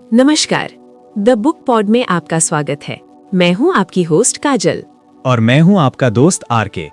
नमस्कार, the book pod में आपका स्वागत है। मैं हूं आपकी होस्ट काजल। और मैं हूं आपका दोस्त आरके।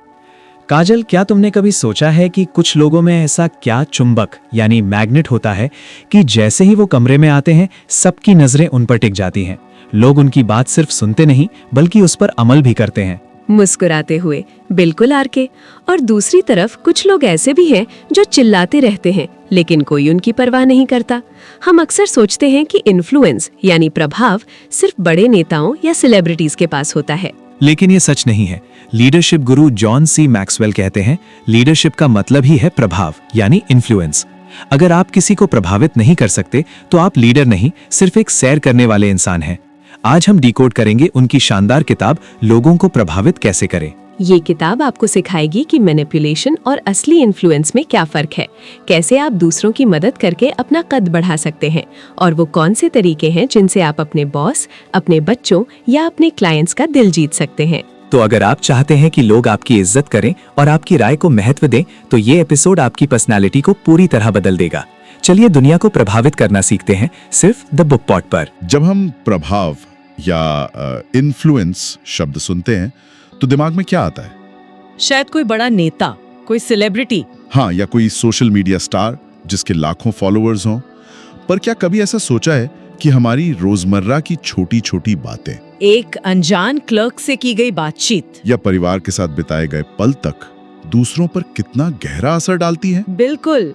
काजल, क्या तुमने कभी सोचा है कि कुछ लोगों में ऐसा क्या चुंबक यानी मैग्नेट होता है कि जैसे ही वो कमरे में आते हैं सबकी नजरें उन पर टिक जाती हैं। लोग उनकी बात सिर्फ सुनते नहीं बल्कि उस पर अमल भी करते हैं। मुस्कुराते हुए, बिल्कुल आरके। और दूसरी तरफ कुछ लोग ऐसे भी हैं जो चिल्लाते रहते हैं लेकिन कोई उनकी परवाह नहीं करता। हम अक्सर सोचते हैं कि इन्फ्लुएंस यानी प्रभाव सिर्फ बड़े नेताओं या सेलिब्रिटीज के पास होता है, लेकिन ये सच नहीं है। लीडरशिप गुरु जॉन सी मैक्सवेल कहते हैं, लीडरशिप का मतलब ही है प्रभाव यानी इन्फ्लुएंस। अगर आप किसी को प्रभावित नहीं कर सकते तो आप लीडर नहीं, सिर्फ एक सैर करने वाले इंसान हैं। आज हम डिकोड करेंगे उनकी शानदार किताब लोगों को प्रभावित कैसे करें। ये किताब आपको सिखाएगी कि मैनिपुलेशन और असली इन्फ्लुएंस में क्या फर्क है, कैसे आप दूसरों की मदद करके अपना कद बढ़ा सकते हैं और वो कौन से तरीके हैं जिनसे आप अपने बॉस, अपने बच्चों या अपने क्लाइंट्स का दिल जीत सकते हैं। तो अगर आप चाहते हैं कि लोग आपकी इज्जत करें और आपकी राय को महत्व दें, तो ये एपिसोड आपकी पर्सनालिटी को पूरी तरह बदल देगा। चलिए दुनिया को प्रभावित करना सीखते हैं, सिर्फ द बुक पॉड पर। जब हम प्रभाव या इन्फ्लुएंस शब्द सुनते हैं तो दिमाग में क्या आता है? शायद कोई बड़ा नेता, कोई सेलिब्रिटी। हाँ, या कोई सोशल मीडिया स्टार जिसके लाखों फॉलोअर्स हों। पर क्या कभी ऐसा सोचा है कि हमारी रोजमर्रा की छोटी छोटी बातें, एक अनजान क्लर्क से की गई बातचीत या परिवार के साथ बिताए गए पल तक दूसरों पर कितना गहरा असर डालती है? बिल्कुल,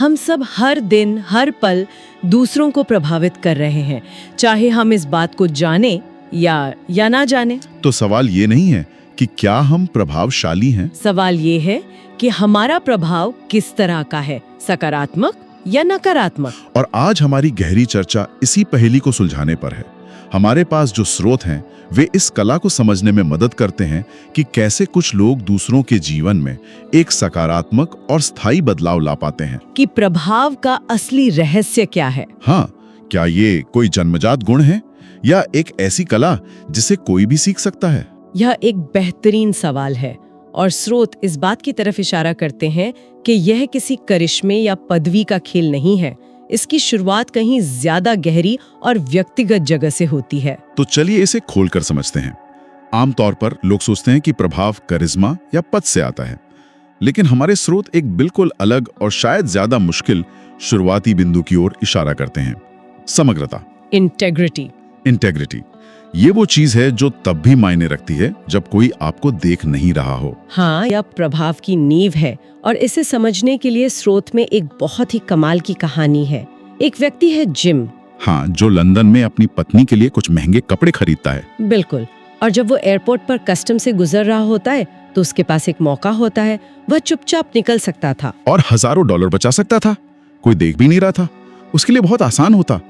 हम सब हर दिन हर पल दूसरों को प्रभावित कर रहे हैं, चाहे हम इस बात को जाने या ना जाने। तो सवाल ये नहीं है कि क्या हम प्रभावशाली हैं? सवाल ये है कि हमारा प्रभाव किस तरह का है, सकारात्मक या नकारात्मक। और आज हमारी गहरी चर्चा इसी पहेली को सुलझाने पर है। हमारे पास जो स्रोत हैं वे इस कला को समझने में मदद करते हैं कि कैसे कुछ लोग दूसरों के जीवन में एक सकारात्मक और स्थायी बदलाव ला पाते हैं। कि प्रभाव का असली रहस्य क्या है। हाँ, क्या ये कोई जन्मजात गुण है या एक ऐसी कला जिसे कोई भी सीख सकता है? यह एक बेहतरीन सवाल है और स्रोत इस बात की तरफ इशारा करते हैं कि यह किसी करिश्मे या पदवी का खेल नहीं है। इसकी शुरुआत कहीं ज्यादा गहरी और व्यक्तिगत जगह से होती है। तो चलिए इसे खोलकर समझते हैं। आमतौर पर लोग सोचते हैं कि प्रभाव करिश्मा या पद से आता है, लेकिन हमारे स्रोत एक बिल्कुल अलग और शायद ज्यादा मुश्किल शुरुआती बिंदु की ओर इशारा करते हैं। समग्रता, इंटेग्रिटी। ये वो चीज है जो तब भी मायने रखती है जब कोई आपको देख नहीं रहा हो। हाँ, यह प्रभाव की नींव है और इसे समझने के लिए स्रोत में एक बहुत ही कमाल की कहानी है। एक व्यक्ति है जिम। हाँ, जो लंदन में अपनी पत्नी के लिए कुछ महंगे कपड़े खरीदता है। बिल्कुल। और जब वो एयरपोर्ट पर कस्टम से गुजर रहा होता है तो उसके पास एक मौका होता है। वह चुपचाप निकल सकता था और हजारों डॉलर बचा सकता था। कोई देख भी नहीं रहा था। उसके लिए बहुत आसान होता,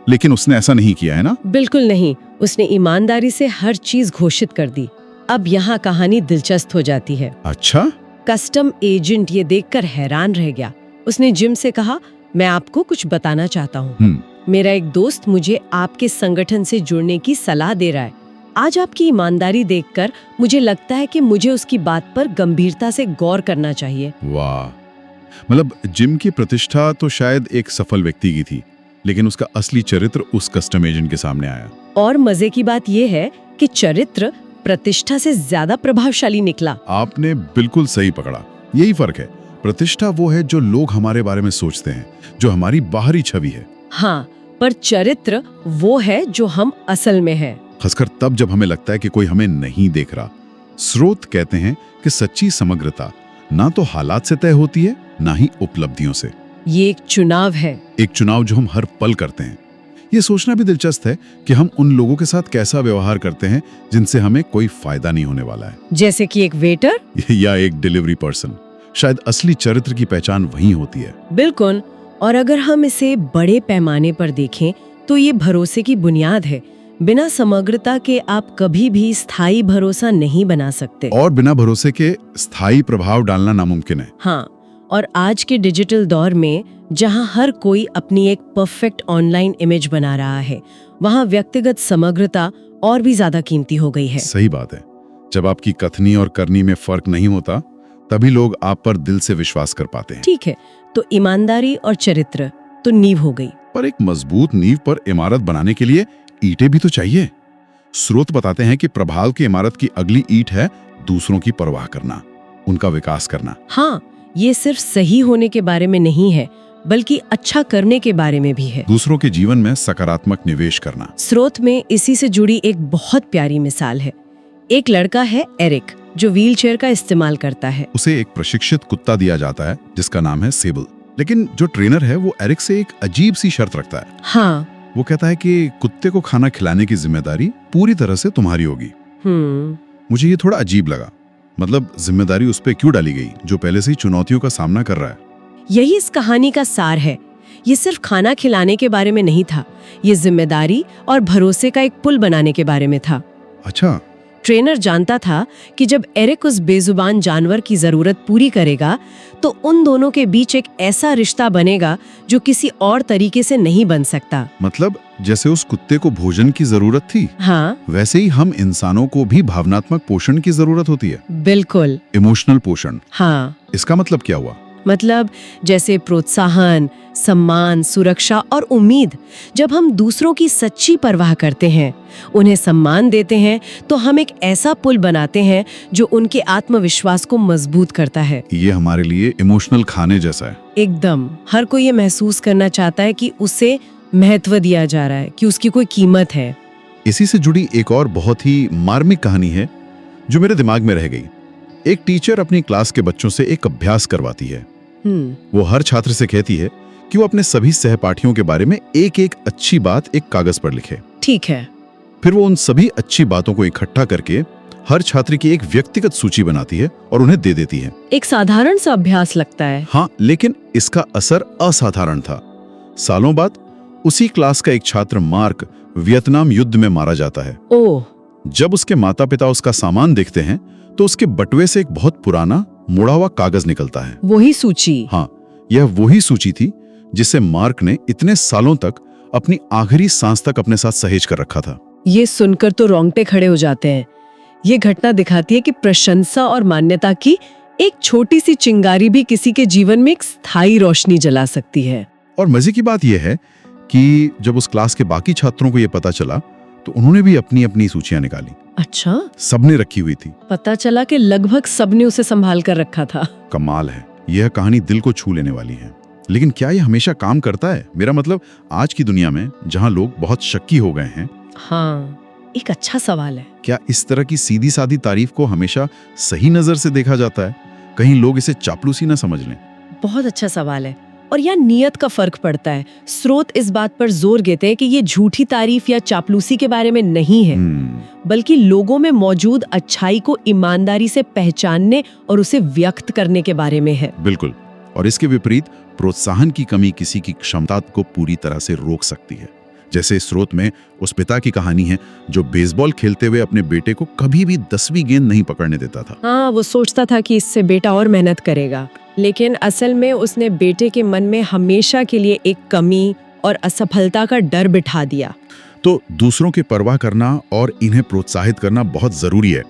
लेकिन उसने ऐसा नहीं किया, है ना? बिल्कुल नहीं। उसने ईमानदारी से हर चीज घोषित कर दी। अब यहाँ कहानी दिलचस्प हो जाती है। अच्छा? कस्टम एजेंट ये देखकर हैरान रह गया। उसने जिम से कहा, मैं आपको कुछ बताना चाहता हूँ। मेरा एक दोस्त मुझे आपके संगठन से जुड़ने की सलाह दे रहा है। आज आपकी ईमानदारी देखकर मुझे लगता है कि मुझे उसकी बात पर गंभीरता से गौर करना चाहिए। वाह, मतलब जिम की प्रतिष्ठा तो शायद एक सफल व्यक्ति की थी, लेकिन उसका असली चरित्र उस कस्टम एजेंट के सामने आया। और मजे की बात यह है कि चरित्र प्रतिष्ठा से ज्यादा प्रभावशाली निकला। आपने बिल्कुल सही पकड़ा। यही फर्क है। प्रतिष्ठा वो है जो लोग हमारे बारे में सोचते हैं, जो हमारी बाहरी छवि है। हाँ, पर चरित्र वो है जो हम असल में है। खासकर तब जब हमें लगता है कि कोई हमें नहीं देख रहा। स्रोत कहते हैं कि सच्ची समग्रता ना तो हालात से तय होती है, ना ही उपलब्धियों से। ये एक चुनाव है। एक चुनाव जो हम हर पल करते हैं। ये सोचना भी दिलचस्प है कि हम उन लोगों के साथ कैसा व्यवहार करते हैं जिनसे हमें कोई फायदा नहीं होने वाला है। जैसे कि एक वेटर या एक डिलीवरी पर्सन। शायद असली चरित्र की पहचान वही होती है। बिल्कुल। और अगर हम इसे बड़े पैमाने पर देखें तो ये भरोसे की बुनियाद है। बिना समग्रता के आप कभी भी स्थायी भरोसा नहीं बना सकते। और बिना भरोसे के स्थायी प्रभाव डालना नामुमकिन है। हाँ, और आज के डिजिटल दौर में जहां हर कोई अपनी एक परफेक्ट ऑनलाइन इमेज बना रहा है, वहां व्यक्तिगत समग्रता और भी ज्यादा कीमती हो गई है। सही बात है। जब आपकी कथनी और करनी में फर्क नहीं होता, तभी लोग आप पर दिल से विश्वास कर पाते हैं। ठीक है, तो ईमानदारी और चरित्र तो नींव हो गई। पर एक मजबूत नींव पर इमारत बनाने के लिए ईंटें भी तो चाहिए। स्रोत बताते हैं कि प्रभाव की इमारत की अगली ईंट है दूसरों की परवाह करना, उनका विकास करना। हाँ, ये सिर्फ सही होने के बारे में नहीं है, बल्कि अच्छा करने के बारे में भी है। दूसरों के जीवन में सकारात्मक निवेश करना। स्रोत में इसी से जुड़ी एक बहुत प्यारी मिसाल है। एक लड़का है एरिक, जो व्हीलचेयर का इस्तेमाल करता है। उसे एक प्रशिक्षित कुत्ता दिया जाता है जिसका नाम है सेबल। लेकिन जो ट्रेनर है वो एरिक से एक अजीब सी शर्त रखता है। हाँ। वो कहता है कि कुत्ते को खाना खिलाने की जिम्मेदारी पूरी तरह से तुम्हारी होगी। मुझे ये थोड़ा अजीब लगा। मतलब जिम्मेदारी उस पर क्यों डाली गई जो पहले से ही चुनौतियों का सामना कर रहा है? यही इस कहानी का सार है। ये सिर्फ खाना खिलाने के बारे में नहीं था, ये जिम्मेदारी और भरोसे का एक पुल बनाने के बारे में था। अच्छा। ट्रेनर जानता था कि जब एरिक उस बेजुबान जानवर की जरूरत पूरी करेगा तो उन दोनों के बीच एक ऐसा रिश्ता बनेगा जो किसी और तरीके से नहीं बन सकता। मतलब जैसे उस कुत्ते को भोजन की जरूरत थी, हाँ, वैसे ही हम इंसानों को भी भावनात्मक पोषण की जरूरत होती है। बिल्कुल। इमोशनल पोषण। हाँ। इसका मतलब क्या हुआ? मतलब जैसे प्रोत्साहन, सम्मान, सुरक्षा और उम्मीद। जब हम दूसरों की सच्ची परवाह करते हैं, उन्हें सम्मान देते हैं, तो हम एक ऐसा पुल बनाते हैं जो उनके आत्मविश्वास को मजबूत करता है। ये हमारे लिए इमोशनल खाने जैसा है। एकदम। हर कोई ये महसूस करना चाहता है कि उसे महत्व दिया जा रहा है, कि उसकी कोई कीमत है। इसी से जुड़ी एक और बहुत ही मार्मिक कहानी है जो मेरे दिमाग में रह गई। एक टीचर अपनी क्लास के बच्चों से एक अभ्यास करवाती है। वो हर छात्र से कहती है कि वो अपने सभी सहपाठियों के बारे में एक एक अच्छी बात एक कागज पर लिखे। ठीक है। फिर वो उन सभी अच्छी बातों को इकट्ठा करके हर छात्र की एक व्यक्तिगत सूची बनाती है और उन्हें दे देती है। एक साधारण सा अभ्यास लगता है। हाँ, लेकिन इसका असर असाधारण था। सालों बाद उसी क्लास का एक छात्र मार्क वियतनाम युद्ध में मारा जाता है। ओह। जब उसके माता पिता उसका सामान देखते हैं तो उसके बटुए से एक बहुत पुराना मुड़ा हुआ कागज निकलता है। वही सूची? हाँ, यह वही सूची थी जिसे मार्क ने इतने सालों तक अपनी आखिरी सांस तक अपने साथ सहेज कर रखा था। ये सुनकर तो रोंगटे खड़े हो जाते हैं। ये घटना दिखाती है कि प्रशंसा और मान्यता की एक छोटी सी चिंगारी भी किसी के जीवन में एक स्थायी रोशनी जला सकती है। और मजे की बात यह है कि जब उस क्लास के बाकी छात्रों को यह पता चला तो उन्होंने भी अपनी अपनी सूचियां निकाली। अच्छा। सबने रखी हुई थी। पता चला कि लगभग सबने उसे संभाल कर रखा था। कमाल है। यह कहानी दिल को छू लेने वाली है। लेकिन क्या यह हमेशा काम करता है? मेरा मतलब आज की दुनिया में जहां लोग बहुत शक्की हो गए हैं। हाँ, एक अच्छा सवाल है। क्या इस तरह की सीधी सादी तारीफ को हमेशा सही नजर से देखा जाता है? कहीं लोग इसे चापलूसी न समझ लें। बहुत अच्छा सवाल है। और यहाँ नियत का फर्क पड़ता है। स्रोत इस बात पर जोर देते हैं कि ये झूठी तारीफ या चापलूसी के बारे में नहीं है, बल्कि लोगों में मौजूद अच्छाई को ईमानदारी से पहचानने और उसे व्यक्त करने के बारे में है। बिल्कुल। और इसके विपरीत प्रोत्साहन की कमी किसी की क्षमता को पूरी तरह से रोक सकती है। जैसे स्रोत में उस पिता की कहानी है जो बेसबॉल खेलते हुए अपने बेटे को कभी भी 10वीं गेंद नहीं पकड़ने देता था। हाँ, वो सोचता था कि इससे बेटा और मेहनत करेगा, लेकिन असल में उसने बेटे के मन में हमेशा के लिए एक कमी और असफलता का डर बिठा दिया। तो दूसरों की परवाह करना और इन्हें प्रोत्साहित करना बहुत जरूरी है।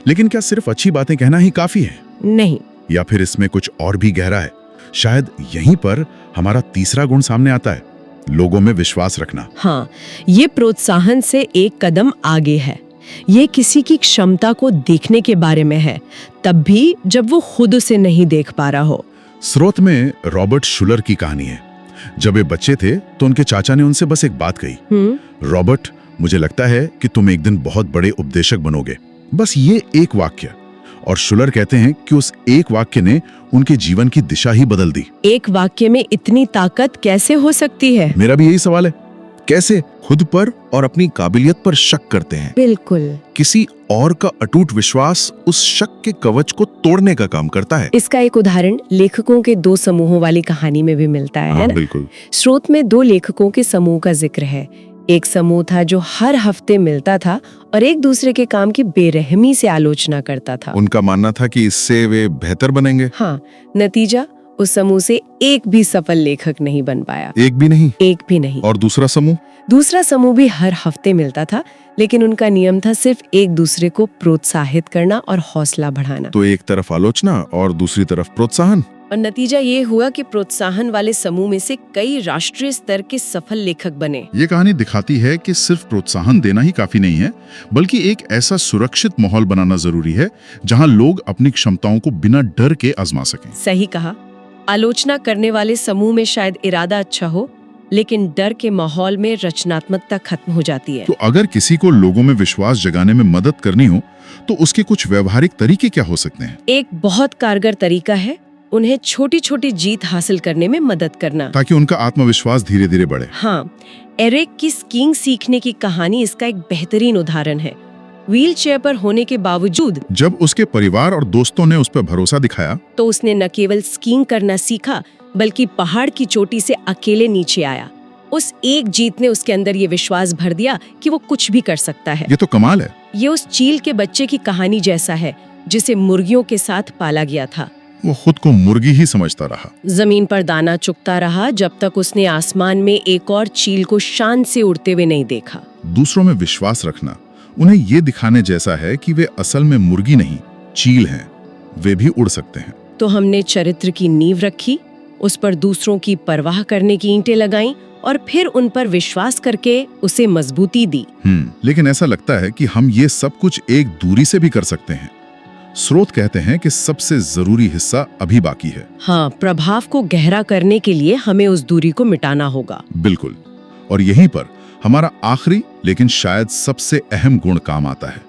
लेकिन क्या सिर्फ अच्छी बातें कहना ही काफी है? नहीं। या फिर इसमें कुछ और भी गहरा है? शायद यहीं पर हमारा तीसरा गुण सामने आता है, लोगों में विश्वास रखना। हाँ, ये प्रोत्साहन से एक कदम आगे है। ये किसी की क्षमता को देखने के बारे में है, तब भी जब वो खुद उसे नहीं देख पा रहा हो। स्रोत में रॉबर्ट शुलर की कहानी है। जब वे बच्चे थे तो उनके चाचा ने उनसे बस एक बात कही, रॉबर्ट, मुझे लगता है कि तुम एक दिन बहुत बड़े उपदेशक बनोगे। बस ये एक वाक्य। और शुलर कहते हैं कि उस एक वाक्य ने उनके जीवन की दिशा ही बदल दी। एक वाक्य में इतनी ताकत कैसे हो सकती है? मेरा भी यही सवाल है। कैसे खुद पर और अपनी काबिलियत पर शक करते हैं। बिल्कुल। किसी और का अटूट विश्वास उस शक के कवच को तोड़ने का काम करता है। इसका एक उदाहरण लेखकों के 2 समूहों वाली कहानी में भी मिलता है ना? बिल्कुल। स्रोत में 2 लेखकों के समूह का जिक्र है। एक समूह था जो हर हफ्ते मिलता था और एक दूसरे के काम की बेरहमी से आलोचना करता था। उनका मानना था कि इससे वे बेहतर बनेंगे। हाँ, नतीजा उस समूह से एक भी सफल लेखक नहीं बन पाया। एक भी नहीं? एक भी नहीं। और दूसरा समूह? दूसरा समूह भी हर हफ्ते मिलता था, लेकिन उनका नियम था सिर्फ एक दूसरे को प्रोत्साहित करना और हौसला बढ़ाना। तो एक तरफ आलोचना और दूसरी तरफ प्रोत्साहन। और नतीजा ये हुआ कि प्रोत्साहन वाले समूह में से कई राष्ट्रीय स्तर के सफल लेखक बने। ये कहानी दिखाती है कि सिर्फ प्रोत्साहन देना ही काफी नहीं है, बल्कि एक ऐसा सुरक्षित माहौल बनाना जरूरी है जहां लोग अपनी क्षमताओं को बिना डर के आजमा सकें। सही कहा। आलोचना करने वाले समूह में शायद इरादा अच्छा हो, लेकिन डर के माहौल में रचनात्मकता खत्म हो जाती है। तो अगर किसी को लोगों में विश्वास जगाने में मदद करनी हो तो उसके कुछ व्यवहारिक तरीके क्या हो सकते हैं? एक बहुत कारगर तरीका है उन्हें छोटी छोटी जीत हासिल करने में मदद करना, ताकि उनका आत्मविश्वास धीरे धीरे बढ़े। हाँ, एरिक की स्कीइंग सीखने की कहानी इसका एक बेहतरीन उदाहरण है। व्हीलचेयर पर होने के बावजूद जब उसके परिवार और दोस्तों ने उस पर भरोसा दिखाया तो उसने न केवल स्कीइंग करना सीखा, बल्कि पहाड़ की चोटी से अकेले नीचे आया। उस एक जीत ने उसके अंदर ये विश्वास भर दिया कि वो कुछ भी कर सकता है। ये तो कमाल है। ये उस चील के बच्चे की कहानी जैसा है जिसे मुर्गियों के साथ पाला गया था। वो खुद को मुर्गी ही समझता रहा, जमीन पर दाना चुगता रहा जब तक उसने आसमान में एक और चील को शान से उड़ते हुए नहीं देखा। दूसरों में विश्वास रखना उन्हें ये दिखाने जैसा है कि वे असल में मुर्गी नहीं, चील हैं। वे भी उड़ सकते हैं। तो हमने चरित्र की नींव रखी, उस पर दूसरों की परवाह करने की ईंटें लगाईं और फिर उन पर विश्वास करके उसे मजबूती दी। लेकिन ऐसा लगता है कि हम ये सब कुछ एक दूरी से भी कर सकते हैं। स्रोत कहते हैं कि सबसे जरूरी हिस्सा अभी बाकी है। हाँ, प्रभाव को गहरा करने के लिए हमें उस दूरी को मिटाना होगा। बिल्कुल। और यहीं पर हमारा आखिरी लेकिन शायद सबसे अहम गुण काम आता है,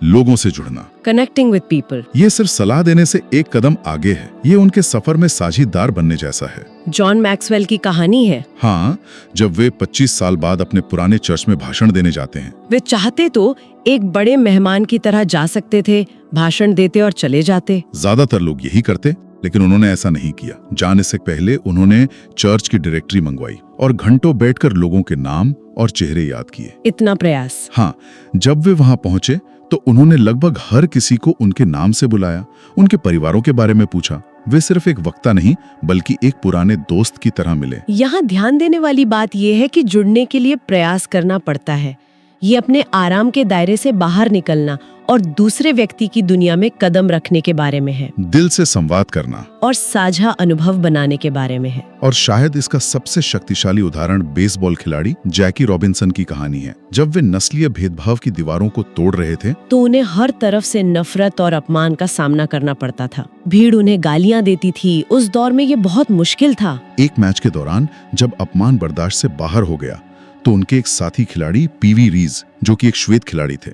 लोगों से जुड़ना। Connecting with people. ये सिर्फ सलाह देने से एक कदम आगे है, ये उनके सफर में साझीदार बनने जैसा है। जॉन मैक्सवेल की कहानी है। हाँ, जब वे 25 साल बाद अपने पुराने चर्च में भाषण देने जाते हैं। वे चाहते तो एक बड़े मेहमान की तरह जा सकते थे, भाषण देते और चले जाते। ज्यादातर लोग यही करते, लेकिन उन्होंने ऐसा नहीं किया। जाने से पहले उन्होंने चर्च की डायरेक्टरी मंगवाई और घंटों बैठकर लोगों के नाम और चेहरे याद किए। इतना प्रयास। हाँ, जब वे वहां पहुंचे तो उन्होंने लगभग हर किसी को उनके नाम से बुलाया, उनके परिवारों के बारे में पूछा। वे सिर्फ एक वक्ता नहीं, बल्कि एक पुराने दोस्त की तरह मिले। यहाँ ध्यान देने वाली बात यह है कि जुड़ने के लिए प्रयास करना पड़ता है। ये अपने आराम के दायरे से बाहर निकलना और दूसरे व्यक्ति की दुनिया में कदम रखने के बारे में है। दिल से संवाद करना और साझा अनुभव बनाने के बारे में है। और शायद इसका सबसे शक्तिशाली उदाहरण बेसबॉल खिलाड़ी जैकी रॉबिन्सन की कहानी है। जब वे नस्लीय भेदभाव की दीवारों को तोड़ रहे थे तो उन्हें हर तरफ से नफरत और अपमान का सामना करना पड़ता था। भीड़ उन्हें गालियां देती थी। उस दौर में ये बहुत मुश्किल था। एक मैच के दौरान जब अपमान बर्दाश्त से बाहर हो गया तो उनके एक साथी खिलाड़ी पीवी रीज, जो कि एक श्वेत खिलाड़ी थे,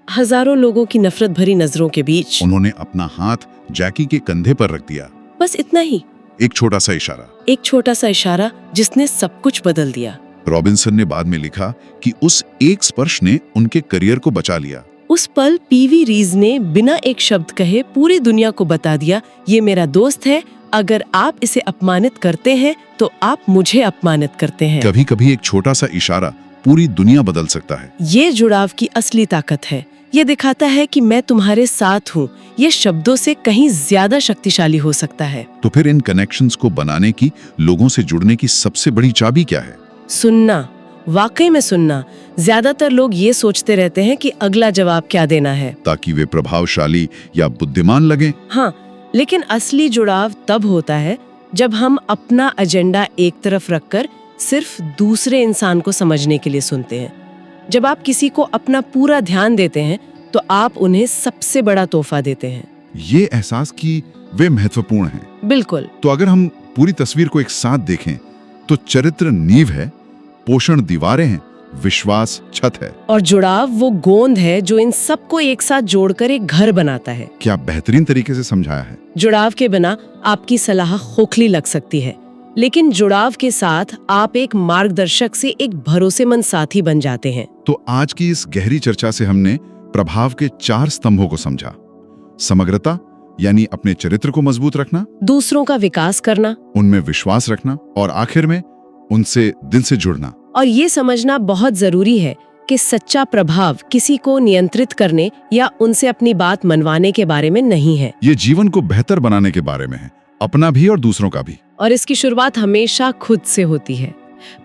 हजारों लोगों की नफरत भरी नजरों के बीच उन्होंने अपना हाथ जैकी के कंधे पर रख दिया। बस इतना ही, एक छोटा सा इशारा। एक छोटा सा इशारा जिसने सब कुछ बदल दिया। रॉबिन्सन ने बाद में लिखा कि उस एक स्पर्श ने उनके करियर को बचा लिया। उस पल पीवी रीज ने बिना एक शब्द कहे पूरी दुनिया को बता दिया, ये मेरा दोस्त है। अगर आप इसे अपमानित करते हैं तो आप मुझे अपमानित करते हैं। कभी कभी एक छोटा सा इशारा पूरी दुनिया बदल सकता है। ये जुड़ाव की असली ताकत है। ये दिखाता है कि मैं तुम्हारे साथ हूँ। ये शब्दों से कहीं ज्यादा शक्तिशाली हो सकता है। तो फिर इन कनेक्शंस को बनाने की, लोगों से जुड़ने की सबसे बड़ी चाबी क्या है? सुनना, वाकई में सुनना। ज्यादातर लोग ये सोचते रहते हैं कि अगला जवाब क्या देना है, ताकि वे प्रभावशाली या बुद्धिमान लगें। हाँ, लेकिन असली जुड़ाव तब होता है जब हम अपना एजेंडा एक तरफ रखकर सिर्फ दूसरे इंसान को समझने के लिए सुनते हैं। जब आप किसी को अपना पूरा ध्यान देते हैं तो आप उन्हें सबसे बड़ा तोहफा देते हैं। ये एहसास कि वे महत्वपूर्ण हैं। बिल्कुल। तो अगर हम पूरी तस्वीर को एक साथ देखें तो चरित्र नींव है, पोषण दीवारें हैं, विश्वास छत है, और जुड़ाव वो गोंद है जो इन सबको एक साथ जोड़कर एक घर बनाता है। क्या बेहतरीन तरीके से समझाया है। जुड़ाव के बिना आपकी सलाह खोखली लग सकती है, लेकिन जुड़ाव के साथ आप एक मार्गदर्शक से एक भरोसेमंद साथी बन जाते हैं। तो आज की इस गहरी चर्चा से हमने प्रभाव के 4 स्तंभों को समझा। समग्रता यानी अपने चरित्र को मजबूत रखना, दूसरों का विकास करना, उनमें विश्वास रखना, और आखिर में उनसे दिल से जुड़ना। और ये समझना बहुत जरूरी है कि सच्चा प्रभाव किसी को नियंत्रित करने या उनसे अपनी बात मनवाने के बारे में नहीं है। ये जीवन को बेहतर बनाने के बारे में है, अपना भी और दूसरों का भी। और इसकी शुरुआत हमेशा खुद से होती है।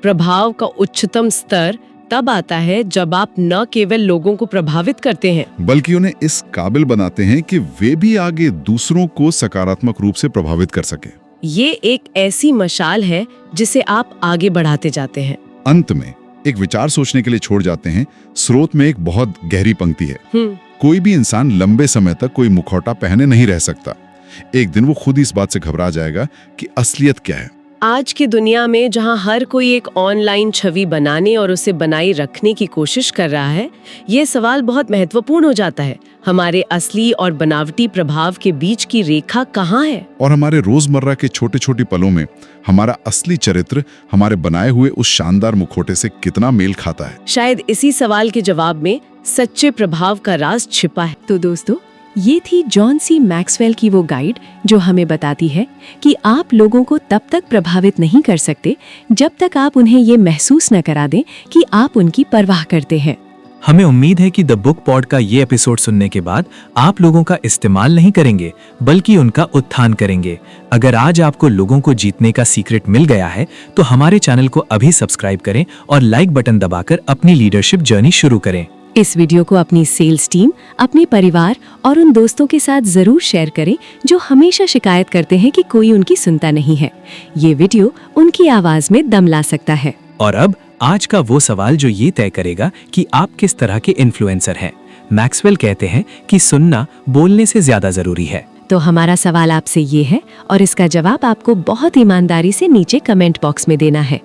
प्रभाव का उच्चतम स्तर तब आता है जब आप न केवल लोगों को प्रभावित करते हैं, बल्कि उन्हें इस काबिल बनाते हैं कि वे भी आगे दूसरों को सकारात्मक रूप से प्रभावित कर सके। ये एक ऐसी मशाल है जिसे आप आगे बढ़ाते जाते हैं। अंत में एक विचार सोचने के लिए छोड़ जाते हैं। स्रोत में एक बहुत गहरी पंक्ति है, कोई भी इंसान लंबे समय तक कोई मुखौटा पहने नहीं रह सकता। एक दिन वो खुद इस बात से घबरा जाएगा कि असलियत क्या है। आज की दुनिया में जहां हर कोई एक ऑनलाइन छवि बनाने और उसे बनाए रखने की कोशिश कर रहा है, ये सवाल बहुत महत्वपूर्ण हो जाता है। हमारे असली और बनावटी प्रभाव के बीच की रेखा कहाँ है? और हमारे रोजमर्रा के छोटे छोटे पलों में हमारा असली चरित्र हमारे बनाए हुए उस शानदार मुखौटे से कितना मेल खाता है? शायद इसी सवाल के जवाब में सच्चे प्रभाव का राज छिपा है। तो दोस्तों, ये थी जॉन सी मैक्सवेल की वो गाइड जो हमें बताती है कि आप लोगों को तब तक प्रभावित नहीं कर सकते जब तक आप उन्हें ये महसूस न करा दें कि आप उनकी परवाह करते हैं। हमें उम्मीद है कि द बुक पॉड का ये एपिसोड सुनने के बाद आप लोगों का इस्तेमाल नहीं करेंगे बल्कि उनका उत्थान करेंगे। अगर आज आपको लोगों को जीतने का सीक्रेट मिल गया है तो हमारे चैनल को अभी सब्सक्राइब करें और लाइक बटन दबाकर अपनी लीडरशिप जर्नी शुरू करें। इस वीडियो को अपनी सेल्स टीम, अपने परिवार और उन दोस्तों के साथ जरूर शेयर करें जो हमेशा शिकायत करते हैं कि कोई उनकी सुनता नहीं है। ये वीडियो उनकी आवाज में दम ला सकता है। और अब आज का वो सवाल जो ये तय करेगा कि आप किस तरह के इन्फ्लुएंसर हैं। मैक्सवेल कहते हैं कि सुनना बोलने से ज्यादा जरूरी है। तो हमारा सवाल आपसे ये है और इसका जवाब आपको बहुत ईमानदारी से नीचे कमेंट बॉक्स में देना है।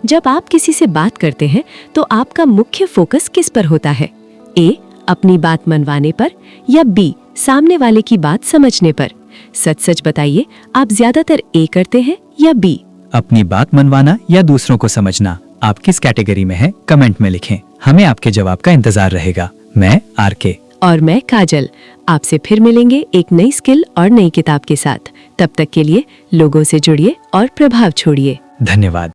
जब आप किसी से बात करते हैं तो आपका मुख्य फोकस किस पर होता है? ए, अपनी बात मनवाने पर, या बी, सामने वाले की बात समझने पर? सच सच बताइए, आप ज्यादातर ए करते हैं या बी? अपनी बात मनवाना या दूसरों को समझना, आप किस कैटेगरी में हैं? कमेंट में लिखें। हमें आपके जवाब का इंतजार रहेगा। मैं आरके और मैं काजल। आपसे फिर मिलेंगे एक नई स्किल और नई किताब के साथ। तब तक के लिए लोगों से जुड़िए और प्रभाव छोड़िए। धन्यवाद।